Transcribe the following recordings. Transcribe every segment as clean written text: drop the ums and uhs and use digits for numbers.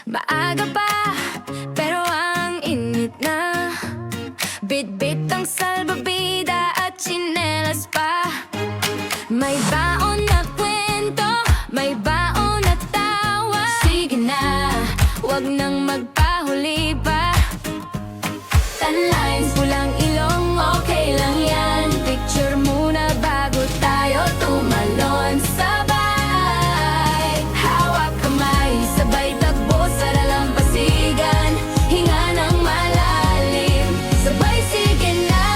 Maaga pa, pero ang init na. Bitbit ang salbabida at tsinelas pa. May baon na kwento, may baon na tawa. Sige na, wag nang magpahuli pa. Tanlines, pulang ilong, okay lang yan. Picture muna bago tayo tumalon. Sabay, hawak kamay, sabay takbo sa lalampasigan. Hinga ng malalim, sabay sige na.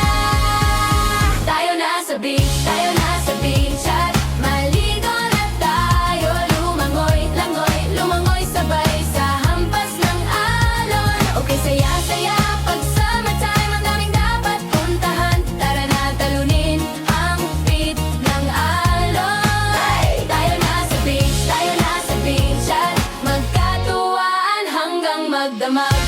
Tayo na sa beach, tayo na sa beach. At maligo na tayo, lumangoy, langoy, lumangoy sabay sa hampas ng alon. Okay, saya-saya pag summertime, ang daming dapat puntahan. Tara na talunin ang beat ng alon. Tayo na sa beach, tayo na sa beach. At magkatuwaan hanggang magdamag.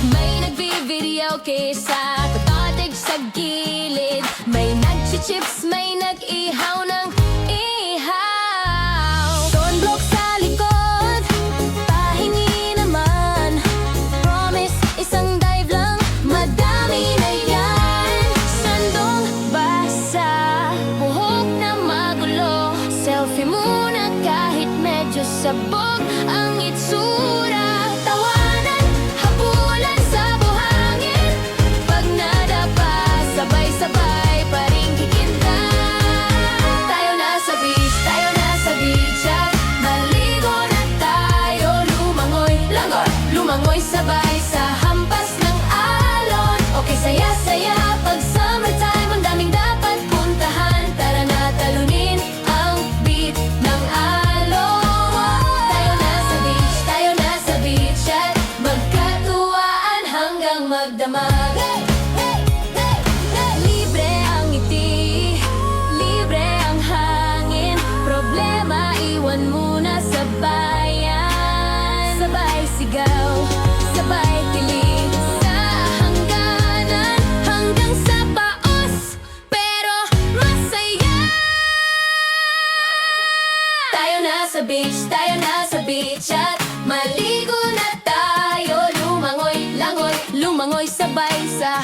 May nagbi-video sa katotig sa gilid. May nagchichips, may nag-ihaw ng ihaw. Sunblock sa likod, pahingi naman. Promise, isang dive lang, madami na yan. Sandong basa, buhok na magulo. Selfie muna kahit medyo sabog ang itsura. Tawanan, habulan sa buhangin. Pag nadapa, sabay-sabay pa rin kikinta. Tayo na sa beach, tayo na sa beach. At maligo na tayo, lumangoy, langoy, lumangoy sabay sa hampas ng alon. Okay, saya-saya pag summertime, ang daming dapat puntahan. Tara na talunin ang beat ng alon. Tayo na sa beach, tayo na sa beach. At magkatuwaan hanggang magdamag. Libre ang ngiti, libre ang hangin. Problema iwan muna sa bayan. Sabay sigaw, sabay tilig sa hangganan. Hanggang sa paos, pero masaya. Tayo na sa beach, tayo na sa beach. At maligo na tayo, lumangoy, langoy, lumangoy sabay sa